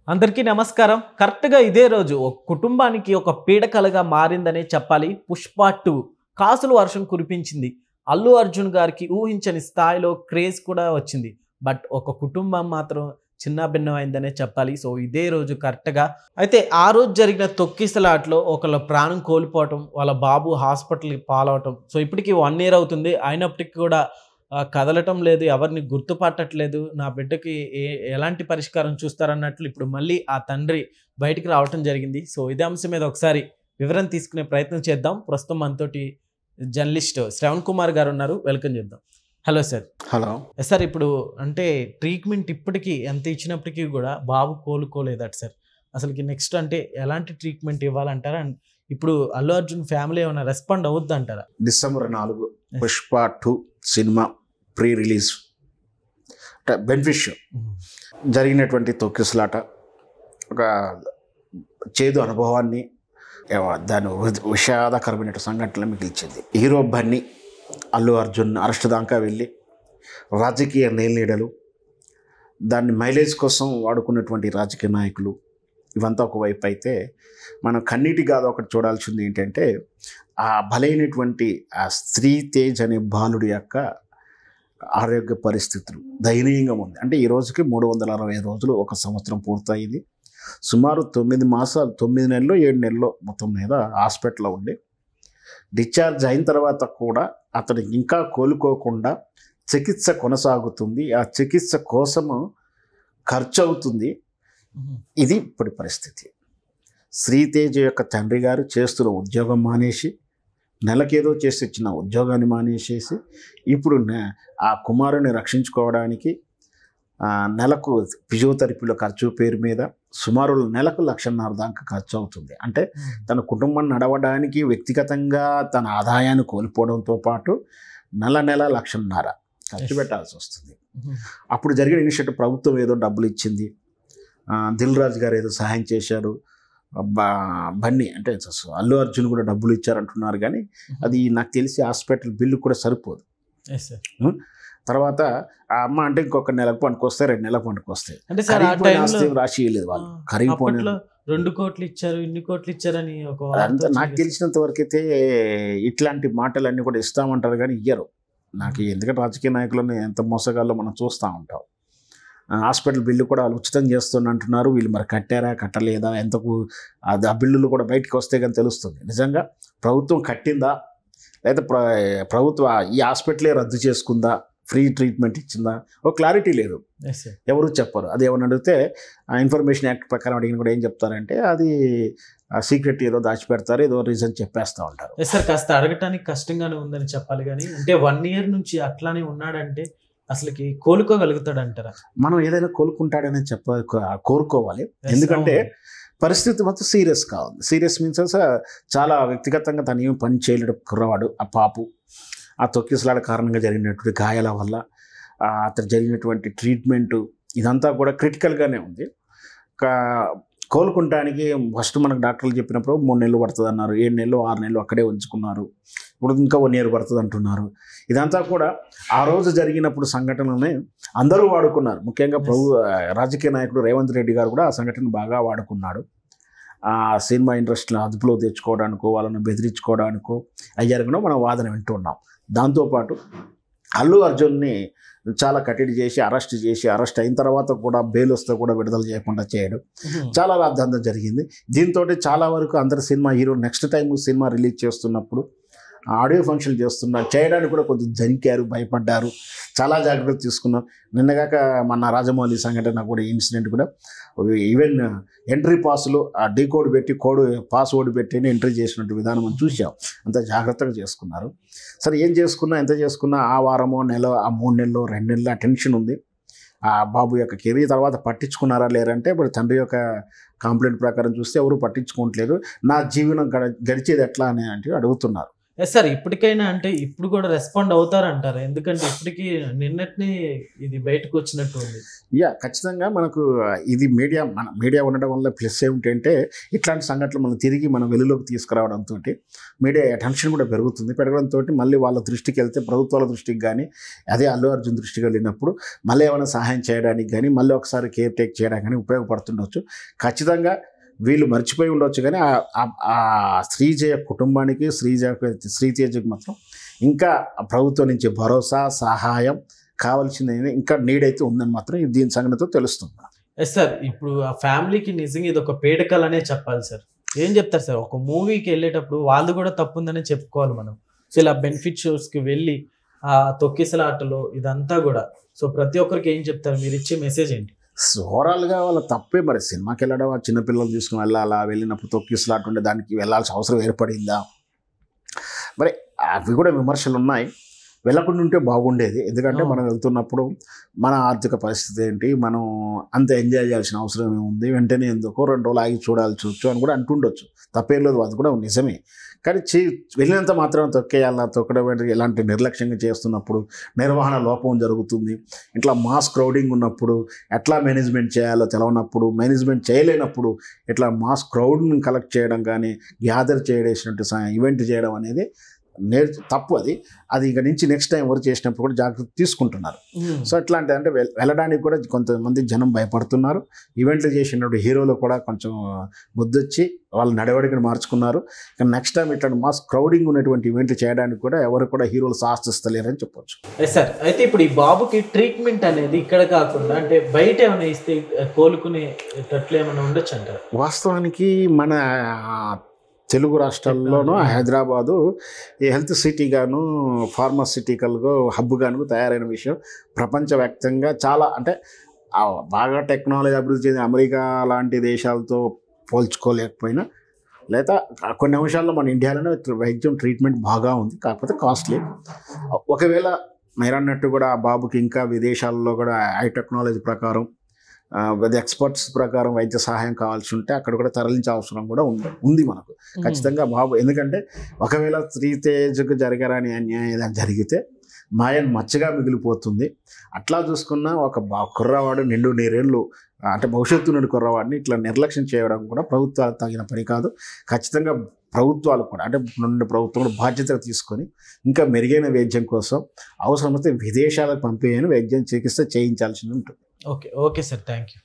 అందరికీ నమస్కారం. కరెక్ట్‌గా ఇదే రోజు ఒక కుటుంబానికి ఒక పీడకలగా మారిందనే చెప్పాలి. 'పుష్ప 2' కాసుల వర్షం కురిపించింది. అల్లు అర్జున్ గారికి ఊహించని స్థాయిలో క్రేజ్ కూడా వచ్చింది. బట్ ఒక కుటుంబం మాత్రం చిన్నాభిన్నమైందనే చెప్పాలి. సో ఇదే రోజు కరెక్ట్‌గా అయితే ఆ రోజు జరిగిన తొక్కిసలాటలో ఒకళ్ళ ప్రాణం కోల్పోవటం, వాళ్ళ బాబు హాస్పిటల్‌కి పాలవటం. సో ఇప్పటికి 1 ఇయర్ అవుతుంది. అయినప్పటికీ కూడా కదలటం లేదు, ఎవరిని గుర్తుపట్టట్లేదు. నా బిడ్డకి ఎలాంటి పరిష్కారం చూస్తారన్నట్లు ఇప్పుడు మళ్ళీ ఆ తండ్రి బయటికి రావటం జరిగింది. సో ఇదే అంశం మీద ఒకసారి వివరణ తీసుకునే ప్రయత్నం చేద్దాం. ప్రస్తుతం మనతోటి జర్నలిస్ట్ శ్రవణ్ కుమార్ గారు ఉన్నారు. వెల్కమ్ చేద్దాం. Hello sir. హలో సార్, ఇప్పుడు అంటే ట్రీట్మెంట్ ఇప్పటికీ ఎంత ఇచ్చినప్పటికీ కూడా బాబు కోలుకోలేదట సార్. అసలుకి నెక్స్ట్ అంటే ఎలాంటి ట్రీట్మెంట్ ఇవ్వాలంటారా? అండ్ ఇప్పుడు అల్లు అర్జున్ ఫ్యామిలీ ఏమైనా రెస్పాండ్ అవుద్ది అంటారా? December 4 Pushpa 2 cinema pre release beneficial జరిగినటువంటి తొక్కిసలాట ఒక చేదు అనుభవాన్ని, దాని విషాదకరమైన సంఘటనలు మిగిల్చింది. హీరో బన్నీ అల్లు అర్జున్ అరెస్ట్ దాకా వెళ్ళి రాజకీయ నేలనీడలు, దాన్ని మైలేజ్ కోసం వాడుకున్నటువంటి రాజకీయ నాయకులు, ఇవంతా ఒకవైపు అయితే మనం కన్నీటి గాథ ఒకటి చూడాల్సింది ఏంటంటే ఆ బలైనటువంటి ఆ స్త్రీ తేజ్ అనే బాలుడి యొక్క ఆరోగ్య పరిస్థితులు దయనీయంగా ఉంది. అంటే ఈ రోజుకి 360 రోజులు, ఒక సంవత్సరం పూర్తయింది. సుమారు 9 మాసాలు, 9 నెలలు 7 నెలలు మొత్తం మీద హాస్పిటల్లో ఉండి డిశ్చార్జ్ అయిన తర్వాత కూడా అతనికి ఇంకా కోలుకోకుండా చికిత్స కొనసాగుతుంది. ఆ చికిత్స కోసము ఖర్చు అవుతుంది. ఇది ఇప్పటి పరిస్థితి. శ్రీతేజ్ యొక్క తండ్రి గారు చేస్తున్న ఉద్యోగం మానేసి, నెలకేదో చేసి ఇచ్చిన ఉద్యోగాన్ని మానేసేసి ఇప్పుడు ఆ కుమారుని రక్షించుకోవడానికి నెలకు ఫిజియోథెరపీలో ఖర్చు పేరు మీద సుమారు నెలకు 1,50,000 దాకా ఖర్చు అవుతుంది. అంటే తన కుటుంబం నడవడానికి వ్యక్తిగతంగా తన ఆదాయాన్ని కోల్పోవడంతో పాటు నెల 1,50,000 ఖర్చు పెట్టాల్సి వస్తుంది. అప్పుడు జరిగిన ఇనిషియేటివ్ ప్రభుత్వం ఏదో డబ్బులు ఇచ్చింది, దిల్ రాజు గారు ఏదో సహాయం చేశారు, బన్నీ అంటే అల్లు అర్జున్ కూడా డబ్బులు ఇచ్చారంటున్నారు. కానీ అది నాకు తెలిసి హాస్పిటల్ బిల్లు కూడా సరిపోదు. తర్వాత ఆ అమ్మ అంటే ఇంకొక నెలకు పనికొస్తాయి, 2 నెలలకు పనికొస్తాయి. రాసి ఇవ్వలేదు వాళ్ళు, కరిగిపోయిన 2 కోట్లు ఇచ్చారు, ఇన్ని కోట్లు ఇచ్చారని అంతా నాకు తెలిసినంత వరకు అయితే ఇట్లాంటి మాటలన్నీ కూడా ఇస్తామంటారు కానీ ఇయ్యరు. నాకు ఎందుకంటే రాజకీయ నాయకులను ఎంత మోసగాల్లో మనం చూస్తూ ఉంటాం. హాస్పిటల్ బిల్లు కూడా వాళ్ళు ఉచితం చేస్తున్నా అంటున్నారు. వీళ్ళు మరి కట్టారా కట్టలేదా, ఎంతకు ఆ బిల్లులు కూడా బయటకు వస్తే కానీ తెలుస్తుంది. నిజంగా ప్రభుత్వం కట్టిందా లేదా ప్రభుత్వం ఈ హాస్పిటలే రద్దు చేసుకుందా, ఫ్రీ ట్రీట్మెంట్ ఇచ్చిందా, ఒక క్లారిటీ లేదు, ఎవరు చెప్పరు. అది ఏమని అడిగితే ఇన్ఫర్మేషన్ యాక్ట్ ప్రకారం అడిగిన కూడా ఏం చెప్తారంటే అది సీక్రెట్ ఏదో దాచిపెడతారు, ఏదో రీజన్ చెప్పేస్తూ ఉంటారు. సార్, కాస్త అడగటానికి కష్టంగానే ఉందని చెప్పాలి. కానీ అంటే 1 ఇయర్ నుంచి అట్లానే ఉన్నాడంటే అసలుకి కోలుకోగలుగుతాడంటారా? మనం ఏదైనా కోలుకుంటాడని కోరుకోవాలి. ఎందుకంటే పరిస్థితి మొత్తం సీరియస్గా ఉంది. సీరియస్ మీన్స్ చాలా వ్యక్తిగతంగా తను ఏమి పని చేయలేడు కుర్రవాడు. ఆ పాపు ఆ తొక్కిసలాట కారణంగా జరిగినటువంటి గాయాల వల్ల అతను జరిగినటువంటి ట్రీట్మెంటు ఇదంతా కూడా క్రిటికల్గానే ఉంది. కోలుకుంటానికి ఫస్ట్ మనకు డాక్టర్లు చెప్పినప్పుడు 3 నెలలు పడుతుంది అన్నారు, 7 నెలలు 6 నెలలు అక్కడే ఉంచుకున్నారు. ఇప్పుడు ఇంకా 1 ఇయర్ పడుతుంది అంటున్నారు. ఇదంతా కూడా ఆ రోజు జరిగినప్పుడు సంఘటనలనే అందరూ వాడుకున్నారు. ముఖ్యంగా రాజకీయ నాయకుడు రేవంత్ రెడ్డి గారు కూడా ఆ సంఘటన బాగా వాడుకున్నాడు. ఆ సినిమా ఇండస్ట్రీలో అదుపులో తెచ్చుకోవడానికో, వాళ్ళని బెదిరించుకోవడానికో అయ్యారు కూడా మనం వాదన వింటున్నాం. దాంతోపాటు అల్లు అర్జున్ని చాలా కట్టడి చేసి అరెస్ట్ అయిన తర్వాత కూడా బెయిల్ వస్తే కూడా విడుదల చేయకుండా చేయడం చాలా రాద్ధాంతం జరిగింది. దీంతో చాలా వరకు అందరు cinema hero next time cinema release చేస్తున్నప్పుడు ఆడియో ఫంక్షన్ చేయడానికి కూడా కొంచెం జనికారు, భయపడ్డారు, చాలా జాగ్రత్తలు తీసుకున్నారు. నిన్నగాక మన రాజమౌళి సంఘటన కూడా ఇన్సిడెంట్ కూడా ఈవెన్ ఎంట్రీ పాస్లో ఆ డీకోడ్ పెట్టి పాస్వర్డ్ పెట్టి ఎంట్రీ చేసినట్టు విధానం మనం చూసాం. అంత జాగ్రత్తగా చేసుకున్నారు. సరే, ఏం చేసుకున్నా ఎంత చేసుకున్నా ఆ వారమో నెల, ఆ 3 నెలలు 2 నెలలు ఆ టెన్షన్ ఉంది. ఆ బాబు యొక్క కెరీర్ తర్వాత పట్టించుకున్నారా లేరంటే ఇప్పుడు తండ్రి యొక్క కంప్లైంట్ ప్రకారం చూస్తే ఎవరు పట్టించుకోవట్లేదు. నా జీవనం గడిచేది ఎట్లా అని అంటే అడుగుతున్నారు. ఎస్ సార్, ఇప్పటికైనా అంటే ఇప్పుడు కూడా రెస్పాండ్ అవుతారంటారు, ఎందుకంటే ఇప్పటికీ నిన్నటిని ఇది బయటకు వచ్చినట్టు ఉంది. ఖచ్చితంగా మనకు ఇది మీడియా ఉండడం వల్ల ప్లస్ ఏమిటంటే ఇట్లాంటి సంఘటనలు మనం తిరిగి మనం వెలుగులోకి తీసుకురావడంతో మీడియా అటెన్షన్ కూడా పెరగడంతో మళ్ళీ వాళ్ళ దృష్టికి వెళ్తే, ప్రభుత్వాల దృష్టికి కానీ అదే అల్లు అర్జున్ దృష్టికి వెళ్ళినప్పుడు మళ్ళీ ఏమైనా సహాయం చేయడానికి కానీ మళ్ళీ ఒకసారి కేర్ టేక్ చేయడానికి కానీ ఉపయోగపడుతుండొచ్చు. ఖచ్చితంగా వీళ్ళు మర్చిపోయి ఉండొచ్చు, కానీ ఆ శ్రీజయ కుటుంబానికి, శ్రీతేజకి మాత్రం ఇంకా ప్రభుత్వం నుంచి భరోసా, సహాయం కావాల్సింది ఇంకా నీడ్ అయితే ఉందని మాత్రం దీని సంగతితో తెలుస్తుంది. ఎస్ సార్, ఇప్పుడు ఆ ఫ్యామిలీకి నిజంగా ఇది ఒక పీడకలనే చెప్పాలి సార్. ఏం చెప్తారు సార్, ఒక మూవీకి వెళ్ళేటప్పుడు వాళ్ళు కూడా తప్పు ఉందనే చెప్పుకోవాలి మనం. సో ఇలా బెనిఫిట్ షోస్కి వెళ్ళి ఆ తొక్కిసలాటలో ఇదంతా కూడా, సో ప్రతి ఒక్కరికి ఏం చెప్తారు, మీరు ఇచ్చే మెసేజ్ ఏంటి? ఓవరాల్గా వాళ్ళ తప్పే. మరి సినిమాకి వెళ్ళడం, ఆ చిన్నపిల్లలు తీసుకుని వెళ్ళాలా, వెళ్ళినప్పుడు తొక్కిసలాట ఉండే దానికి వెళ్ళాల్సిన అవసరం ఏర్పడిందా, మరి అవి కూడా విమర్శలు ఉన్నాయి. వెళ్ళకుండా ఉంటే బాగుండేది. ఎందుకంటే మనం వెళ్తున్నప్పుడు మన ఆర్థిక పరిస్థితి ఏంటి, మనం అంత ఎంజాయ్ చేయాల్సిన అవసరం ఏముంది, వెంటనే ఎందుకో 2 రోజులు ఆగి చూడాల్సి అని కూడా అంటుండొచ్చు. తప్పేం లేదు, అది కూడా నిజమే. కానీ వెళ్ళినంత మాత్రం తొక్కడం ఇలాంటి నిర్లక్ష్యంగా చేస్తున్నప్పుడు నిర్వహణ లోపం జరుగుతుంది. ఇట్లా మాస్ క్రౌడింగ్ ఉన్నప్పుడు ఎట్లా మేనేజ్మెంట్ చేయాలో తెలవనప్పుడు, మేనేజ్మెంట్ చేయలేనప్పుడు ఇట్లా మాస్ క్రౌడ్ని కలెక్ట్ చేయడం కానీ, గ్యాదర్ చేయడేసినట్టు ఈవెంట్ చేయడం అనేది తప్పు. అది ఇక నుంచి నెక్స్ట్ టైం ఎవరు చేసినప్పుడు కూడా జాగ్రత్త తీసుకుంటున్నారు. సో ఇట్లాంటి అంటే వెళ్ళడానికి కూడా కొంతమంది జనం భయపడుతున్నారు. ఈవెంట్లు చేసినప్పుడు హీరోలు కూడా కొంచెం బుద్ధొచ్చి వాళ్ళ నడవడికను మార్చుకున్నారు. ఇక నెక్స్ట్ టైం ఇట్లాంటి మాస్ క్రౌడింగ్ ఉన్నటువంటి ఈవెంట్లు చేయడానికి కూడా ఎవరు కూడా హీరోలు సాహసిస్తలేరని చెప్పొచ్చు. సార్, అయితే ఇప్పుడు ఈ బాబుకి ట్రీట్మెంట్ అనేది ఇక్కడ కాకుండా అంటే బయట ఏమైనా ఇస్తే కోలుకునేటట్లు ఏమైనా ఉండొచ్చు అంటారు? వాస్తవానికి మన తెలుగు రాష్ట్రాల్లోనూ హైదరాబాదు ఈ హెల్త్ సిటీగాను, ఫార్మాసిటికల్గా హబ్గాను తయారైన విషయం ప్రపంచవ్యాప్తంగా చాలా, అంటే బాగా టెక్నాలజీ అభివృద్ధి చెందిన అమెరికా లాంటి దేశాలతో పోల్చుకోలేకపోయినా, లేదా కొన్ని అంశాల్లో మన ఇండియాలోనే వైద్యం ట్రీట్మెంట్ బాగా ఉంది, కాకపోతే కాస్ట్లీ. ఒకవేళ మీరన్నట్టు కూడా ఆ బాబుకి ఇంకా విదేశాల్లో కూడా హై టెక్నాలజీ ప్రకారం, ఎక్స్పర్ట్స్ ప్రకారం వైద్య సహాయం కావాల్సి ఉంటే అక్కడ కూడా తరలించే అవసరం కూడా ఉంది మనకు ఖచ్చితంగా బాబు. ఎందుకంటే ఒకవేళ శ్రీతేజకు జరగరాని అన్యాయం ఏదైనా జరిగితే మాయన్ మచ్చగా మిగిలిపోతుంది. అట్లా చూసుకున్న ఒక కుర్రవాడు నిండు 9 ఏళ్ళు అంటే భవిష్యత్తు నుండి కుర్రవాడిని ఇట్లా నిర్లక్ష్యం చేయడం కూడా ప్రభుత్వాలు తగిన పని కాదు. ఖచ్చితంగా ప్రభుత్వాలు కూడా, అంటే ప్రభుత్వం కూడా బాధ్యతగా తీసుకొని ఇంకా మెరుగైన వైద్యం కోసం అవసరమైతే విదేశాలకు పంపేయని వైద్యం చికిత్స చేయించాల్సి ఉంటుంది. Okay sir, thank you.